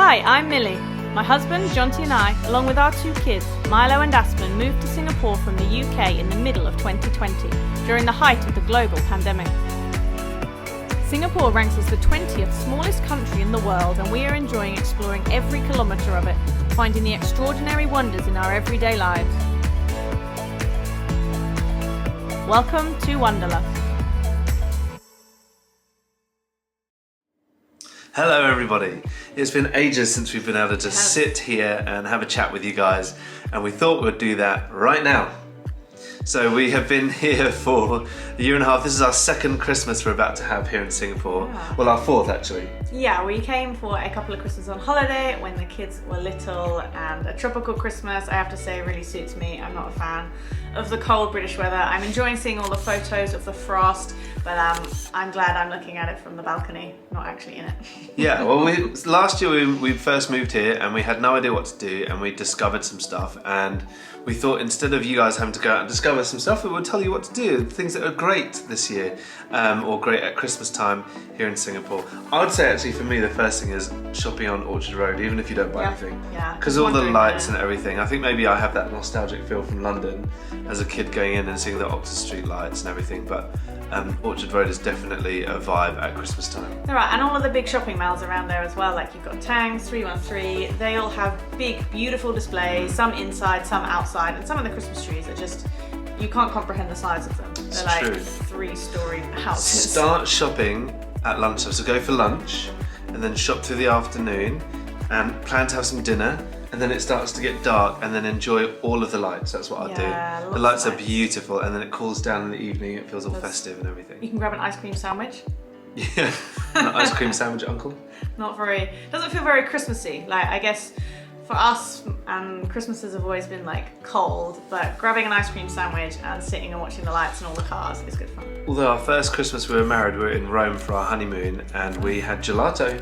Hi, I'm Millie. My husband, Jonty, and I, along with our 2 kids, Milo and Aspen, moved to Singapore from the UK in the middle of 2020, during the height of the global pandemic. Singapore ranks as the 20th smallest country in the world, and we are enjoying exploring every kilometre of it, finding the extraordinary wonders in our everyday lives. Welcome to Wanderlust. Hello everybody. It's been ages since we've been able to just sit here and have a chat with you guys, and we thought we'd do that right now. So we have been here for a year and a half. This is our 2nd Christmas we're about to have here in Singapore. Yeah. Well, our 4th actually. Yeah, we came for a couple of Christmases on holiday when the kids were little, and a tropical Christmas, I have to say, really suits me. I'm not a fan of the cold British weather. I'm enjoying seeing all the photos of the frost, but I'm glad I'm looking at it from the balcony, not actually in it. Yeah, well, last year we first moved here and we had no idea what to do, and we discovered some stuff, and we thought instead of you guys having to go out and discover some stuff, we would tell you what to do, things that are great this year, or great at Christmas time here in Singapore. I would say actually for me the first thing is shopping on Orchard Road, even if you don't buy anything. Yeah. Because all the lights and everything, I think maybe I have that nostalgic feel from London as a kid going in and seeing the Oxford Street lights and everything, but Orchard Road is definitely a vibe at Christmas time. All right, and all of the big shopping malls around there as well, like you've got Tangs, 313, they all have big, beautiful displays, some inside, some outside, and some of the Christmas trees are just, you can't comprehend the size of them. They're like 3-story houses. Start shopping at lunchtime, so go for lunch, and then shop through the afternoon, and plan to have some dinner, and then it starts to get dark, and then enjoy all of the lights. That's what I'll do. The lights are beautiful, and then it cools down in the evening, it feels all festive and everything. You can grab an ice cream sandwich. Yeah, an ice cream sandwich, uncle. Doesn't feel very Christmassy. Like, I guess for us, Christmases have always been like cold, but grabbing an ice cream sandwich and sitting and watching the lights and all the cars is good fun. Although our first Christmas we were married, we were in Rome for our honeymoon, and we had gelato.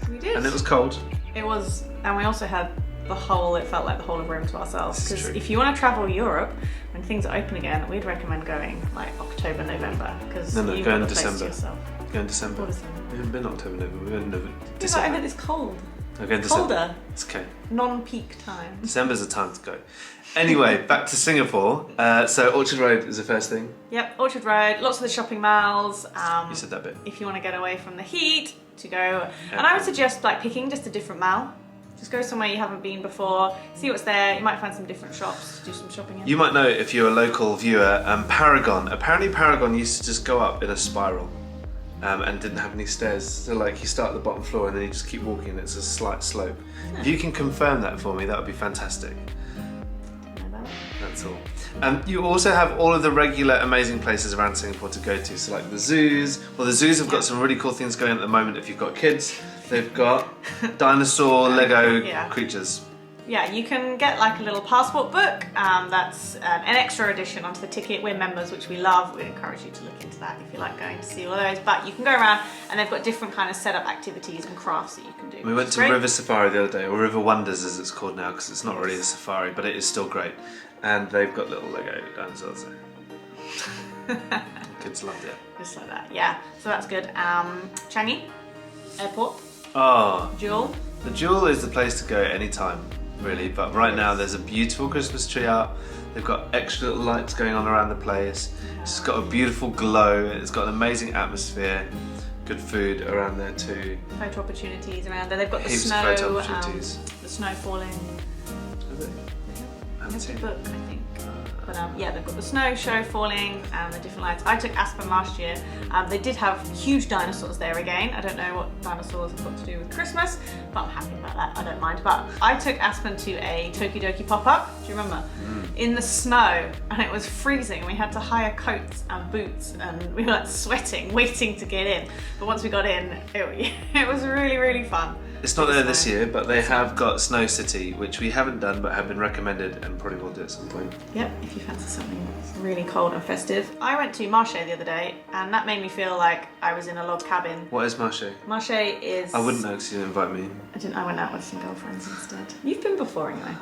We did. And it was cold. It was, and we also had it felt like the whole of Rome to ourselves. Because if you want to travel Europe, when things are open again, we'd recommend going like October, November. Because go in December. Go in What December. December? We haven't been October, November. We're in December. Yeah, but I heard it's cold. Okay, December. Colder. It's okay. Non-peak time. December's the time to go. Anyway, back to Singapore. So Orchard Road is the first thing. Yep, Orchard Road, lots of the shopping malls. You said that bit. If you want to get away from the heat, to go. And I would suggest like picking just a different mall. Just go somewhere you haven't been before, see what's there. You might find some different shops to do some shopping in. You might know, if you're a local viewer, Paragon. Apparently Paragon used to just go up in a spiral and didn't have any stairs. So like you start at the bottom floor and then you just keep walking and it's a slight slope. Yeah. If you can confirm that for me, that would be fantastic. That's all. You also have all of the regular amazing places around Singapore to go to. So like the zoos. Well, the zoos have got some really cool things going at the moment if you've got kids. They've got dinosaur Lego creatures. Yeah, you can get like a little passport book. That's an extra addition onto the ticket. We're members, which we love. We'd encourage you to look into that if you like going to see all those. But you can go around and they've got different kind of setup activities and crafts that you can do. We went to River Safari the other day, or River Wonders as it's called now, because it's not really a safari, but it is still great. And they've got little Lego dinosaurs there. Kids loved it. Just like that, yeah. So that's good. Changi Airport. Oh. Jewel. The Jewel is the place to go anytime, really. But right now there's a beautiful Christmas tree out. They've got extra little lights going on around the place. It's got a beautiful glow. It's got an amazing atmosphere. Good food around there too. Photo opportunities around there. They've got the snow. Heaps of photo opportunities. The snow falling. Have they? I haven't seen it. Book, I think. But yeah, they've got the snow show falling and the different lights. I took Aspen last year. They did have huge dinosaurs there again. I don't know what dinosaurs have got to do with Christmas, but I'm happy about that. I don't mind. But I took Aspen to a Tokidoki pop-up. Do you remember? In the snow, and it was freezing. We had to hire coats and boots, and we were like sweating, waiting to get in. But once we got in, it was really, really fun. It's not there this year, but they have got Snow City, which we haven't done but have been recommended and probably will do at some point. Yep, if you fancy something that's really cold and festive. I went to Marche the other day, and that made me feel like I was in a log cabin. What is Marche? Marche is... I wouldn't know because you didn't invite me. I went out with some girlfriends instead. You've been before anyway.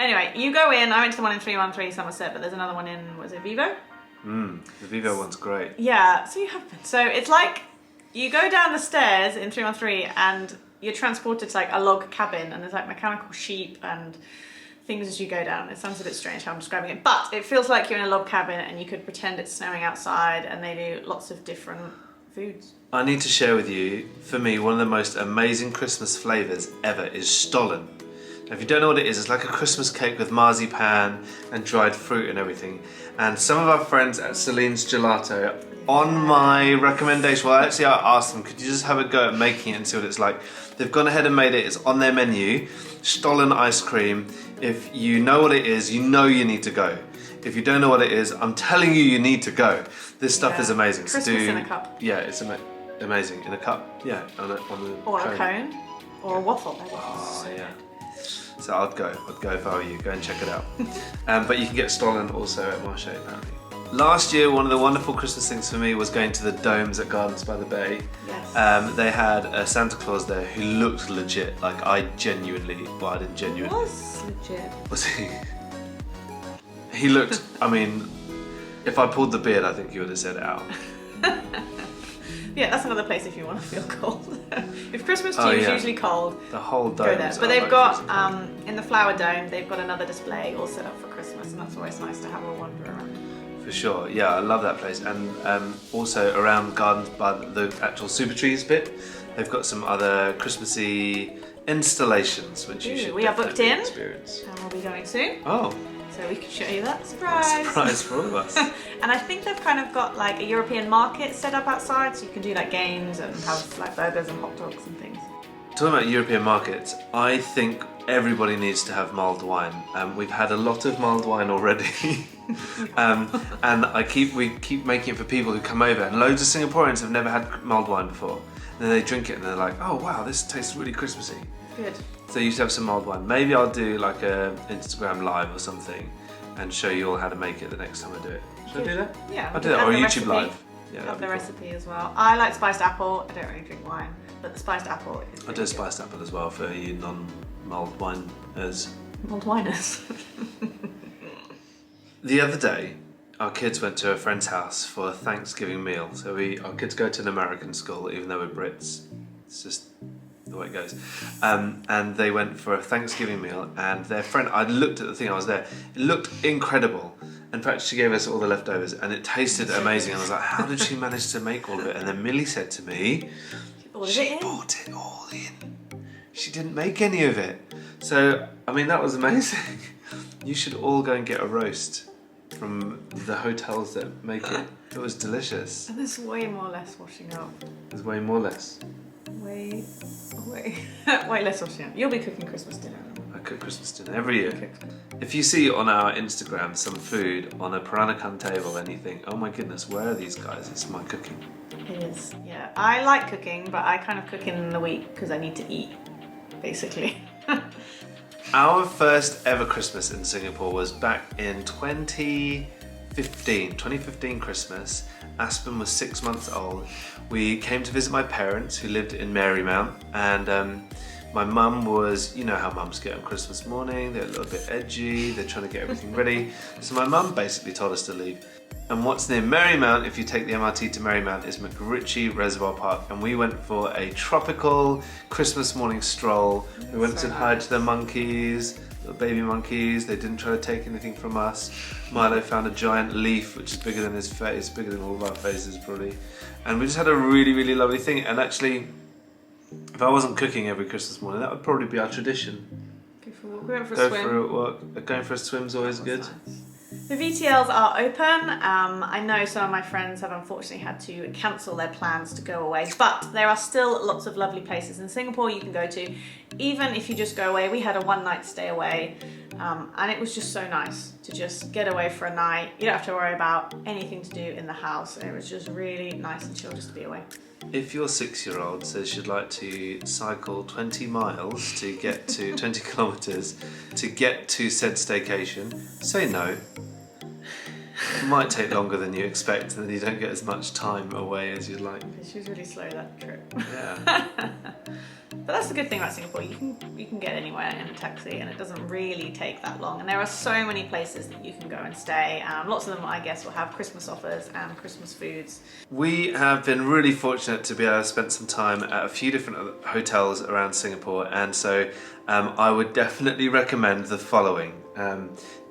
Anyway, you go in. I went to the one in 313 Somerset, but there's another one in, was it Vivo? The Vivo one's great. Yeah, so you have been. So it's like You go down the stairs in 313 and you're transported to like a log cabin, and there's like mechanical sheep and things as you go down. It sounds a bit strange how I'm describing it, but it feels like you're in a log cabin and you could pretend it's snowing outside, and they do lots of different foods. I need to share with you, for me, one of the most amazing Christmas flavours ever is Stollen. Now, if you don't know what it is, it's like a Christmas cake with marzipan and dried fruit and everything. And some of our friends at Celine's Gelato, on my recommendation, well, actually I asked them, could you just have a go at making it and see what it's like? They've gone ahead and made it. It's on their menu. Stollen ice cream. If you know what it is, you know you need to go. If you don't know what it is, I'm telling you, you need to go. This stuff is amazing. Christmas in a cup. Yeah, it's amazing. In a cup. Yeah, on a or a cone. Or a waffle. Oh, yeah. So I'd go if I were you. Go and check it out. But you can get Stollen also at Marche, apparently. Last year, one of the wonderful Christmas things for me was going to the domes at Gardens by the Bay. Yes. They had a Santa Claus there who looked legit. Like, I didn't genuinely. He was legit. Was he? He looked, I mean, if I pulled the beard, I think he would have said out. Yeah, that's another place if you want to feel cold. If Christmas to you is usually cold, the whole dome. Go there. But they've got, in the Flower Dome, they've got another display all set up for Christmas, and that's always nice to have a wander around. For sure, yeah, I love that place. And also around Gardens by the actual Super Trees bit, they've got some other Christmassy installations, which you should we are booked in, experience. And we'll be going soon. Oh. So we can show you that. Surprise! Surprise for all of us. And I think they've kind of got like a European market set up outside, so you can do like games and have like burgers and hot dogs and things. Talking about European markets, I think everybody needs to have mulled wine. We've had a lot of mulled wine already. And we keep making it for people who come over, and loads of Singaporeans have never had mulled wine before. And then they drink it and they're like, oh wow, this tastes really Christmassy. Good. So you should have some mulled wine. Maybe I'll do like a Instagram live or something and show you all how to make it the next time I do it. Should I do that? Yeah. I'll do that, or a YouTube live. Yeah, have the recipe as well. I like spiced apple. I don't really drink wine, but the spiced apple is I'll do a spiced apple as well for you non-mulled winers. Mulled winers. The other day, our kids went to a friend's house for a Thanksgiving meal. So our kids go to an American school, even though we're Brits. It's just the way it goes. And they went for a Thanksgiving meal, and their friend, I looked at the thing, I was there, it looked incredible. In fact, she gave us all the leftovers and it tasted amazing. And I was like, how did she manage to make all of it? And then Millie said to me, she bought it all in. She didn't make any of it. So, I mean, that was amazing. You should all go and get a roast from the hotels that make it. It was delicious. And there's way more less washing up. There's way more less. Way less washing up. You'll be cooking Christmas dinner. I cook Christmas dinner every year. If you see on our Instagram some food on a Peranakan table and you think, oh my goodness, where are these guys? It's my cooking. It is, yeah. I like cooking, but I kind of cook in the week because I need to eat, basically. Our first ever Christmas in Singapore was back in 2015 Christmas. Aspen was 6 months old. We came to visit my parents who lived in Marymount, and my mum was, you know how mums get on Christmas morning, they're a little bit edgy, they're trying to get everything ready. So my mum basically told us to leave. And what's near Marymount, if you take the MRT to Marymount, is McRitchie Reservoir Park. And we went for a tropical Christmas morning stroll. We went to hide to the monkeys, little baby monkeys. They didn't try to take anything from us. Milo found a giant leaf, which is bigger than his face, bigger than all of our faces probably. And we just had a really, really lovely thing. And actually, if I wasn't cooking every Christmas morning, that would probably be our tradition. Go for a walk. We went for a swim. Going for a swim's always good. Nice. The VTLs are open. I know some of my friends have unfortunately had to cancel their plans to go away, but there are still lots of lovely places in Singapore you can go to. Even if you just go away, we had a one-night stay away, and it was just so nice to just get away for a night. You don't have to worry about anything to do in the house, and it was just really nice and chill just to be away. If your 6-year-old says she'd like to cycle 20 miles to get to 20 kilometres to get to said staycation, say no. It might take longer than you expect, and then you don't get as much time away as you'd like. She was really slow that trip. Yeah. But But that's the good thing about Singapore. You can get anywhere in a taxi, and it doesn't really take that long. And there are so many places that you can go and stay. Lots of them, I guess, will have Christmas offers and Christmas foods. We have been really fortunate to be able to spend some time at a few different hotels around Singapore, and so I would definitely recommend the following.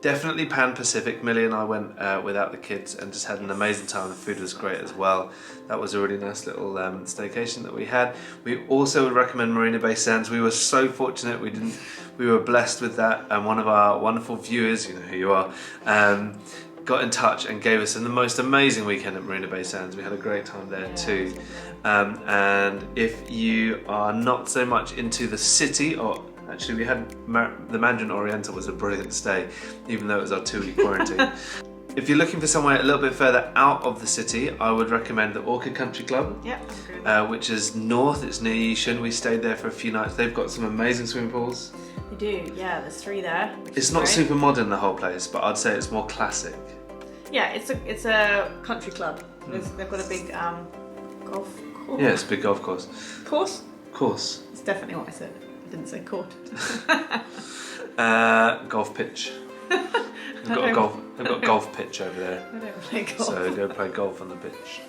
Definitely Pan Pacific. Millie and I went without the kids and just had an amazing time. The food was great as well. That was a really nice little staycation that we had. We also would recommend Marina Bay Sands. We were so fortunate we were blessed with that, and one of our wonderful viewers, you know who you are, got in touch and gave us the most amazing weekend at Marina Bay Sands. We had a great time there too. And if you are not so much into the city, or actually we had the Mandarin Oriental was a brilliant stay, even though it was our 2-week quarantine. If you're looking for somewhere a little bit further out of the city, I would recommend the Orchid Country Club, which is north. It's near Yishun. We stayed there for a few nights. They've got some amazing swimming pools. They do, yeah. There's 3 there. It's not super modern, the whole place, but I'd say it's more classic. Yeah, it's a country club. They've got a big golf course. Yeah, it's a big golf course. Course? It's definitely what I said. I didn't say court. Golf pitch. They've got a golf pitch over there. I don't play golf. So go play golf on the pitch.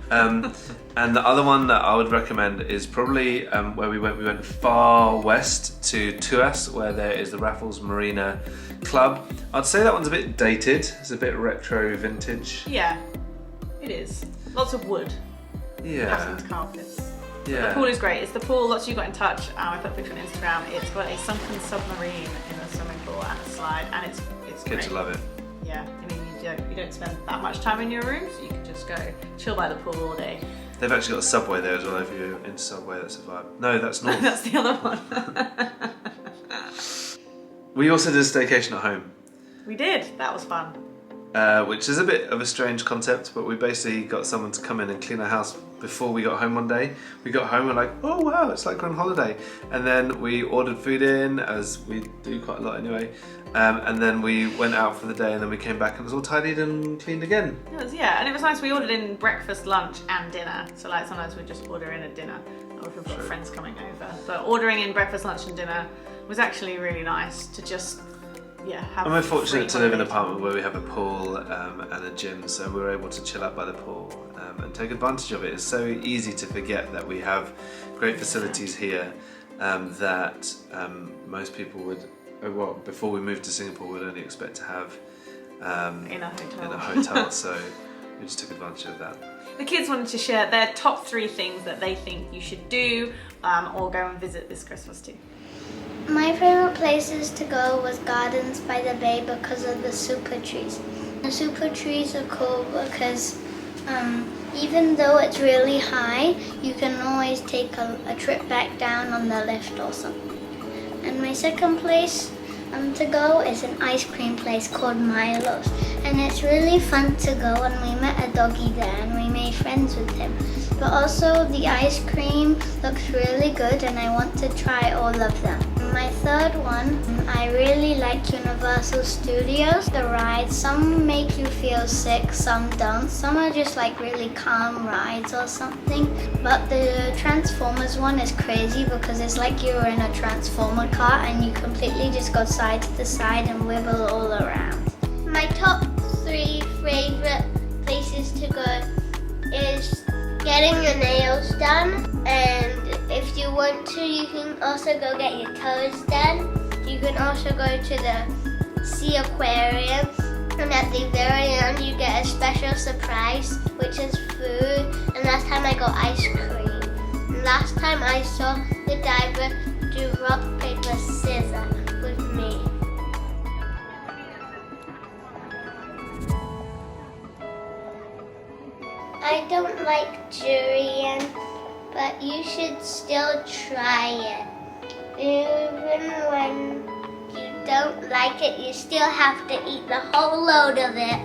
And the other one that I would recommend is probably where we went far west to Tuas, where there is the Raffles Marina Club. I'd say that one's a bit dated. It's a bit retro vintage. Yeah, it is. Lots of wood. Yeah. Patterned carpets. Yeah. The pool is great. It's the pool, lots of you got in touch. I put a picture on Instagram. It's got a sunken submarine in the swimming pool and a slide, and it's great. Kids love it. Yeah, I mean you don't spend that much time in your room, so you can just go chill by the pool all day. They've actually got a Subway there as well. If you're into Subway, that's a vibe. No, that's not. That's the other one. We also did a staycation at home. We did. That was fun. Which is a bit of a strange concept, but we basically got someone to come in and clean our house before we got home one day. We got home and we're like, oh wow, it's like we're on holiday. And then we ordered food in, as we do quite a lot anyway. And then we went out for the day, and then we came back and it was all tidied and cleaned again. It was, yeah, and it was nice. We ordered in breakfast, lunch and dinner. So like sometimes we just order in a dinner, or if we've got friends coming over. But ordering in breakfast, lunch and dinner was actually really nice to just have. And we're fortunate to live in an apartment where we have a pool and a gym, so we were able to chill out by the pool and take advantage of it. It's so easy to forget that we have great facilities here that most people would, before we moved to Singapore, would only expect to have in a hotel. So we just took advantage of that. The kids wanted to share their top 3 things that they think you should do or go and visit this Christmas too. My favourite places to go was Gardens by the Bay because of the super trees. The super trees are cool because even though it's really high, you can always take a trip back down on the lift or something. And my second place to go is an ice cream place called Milo's. And it's really fun to go, and we met a doggy there and we made friends with him. But also the ice cream looks really good and I want to try all of them. My third one, I really like Universal Studios. The rides, some make you feel sick, some don't. Some are just like really calm rides or something. But the Transformers one is crazy because it's like you're in a Transformer car and you completely just go side to side and wibble all around. My top 3 favorite places to go is getting your nails done, and if you want to, you can also go get your toes done. You can also go to the Sea Aquarium, and at the very end you get a special surprise, which is food. And last time I got ice cream. And last time I saw the diver do rock, paper, scissors with me. I don't like durian, but you should still try it. Even when you don't like it, you still have to eat the whole load of it.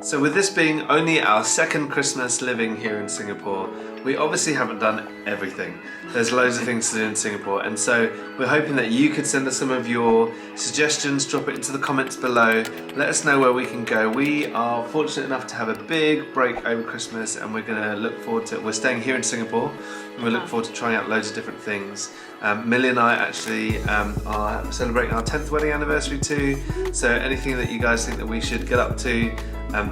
So with this being only our second Christmas living here in Singapore, we obviously haven't done everything. There's loads of things to do in Singapore, and so we're hoping that you could send us some of your suggestions, drop it into the comments below, let us know where we can go. We are fortunate enough to have a big break over Christmas, and we're going to look forward to it. We're staying here in Singapore, and we look forward to trying out loads of different things. Millie and I actually are celebrating our 10th wedding anniversary too, so anything that you guys think that we should get up to,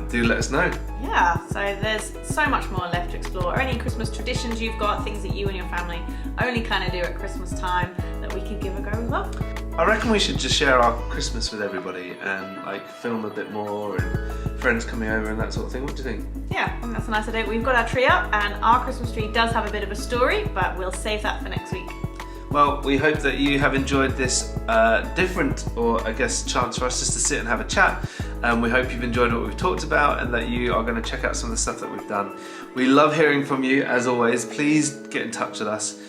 do let us know. Yeah, so there's so much more left to explore. Or any Christmas traditions you've got, things that you and your family only kind of do at Christmas time that we could give a go as well. I reckon we should just share our Christmas with everybody and like film a bit more and friends coming over and that sort of thing. What do you think? Yeah, I think that's a nice idea. We've got our tree up and our Christmas tree does have a bit of a story, but we'll save that for next week. Well, we hope that you have enjoyed this different, or I guess, chance for us just to sit and have a chat. We hope you've enjoyed what we've talked about and that you are going to check out some of the stuff that we've done. We love hearing from you, as always. Please get in touch with us.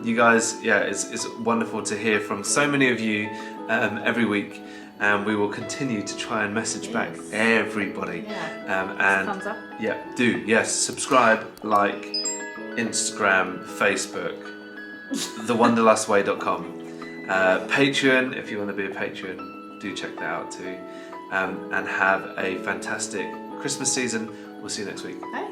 You guys, yeah, it's wonderful to hear from so many of you every week. And we will continue to try and message back everybody. Yeah. And thumbs up. Yeah, do. Yes, subscribe, like, Instagram, Facebook. thewonderlustway.com, Patreon, if you want to be a patron, do check that out too, and have a fantastic Christmas season. We'll see you next week. Bye.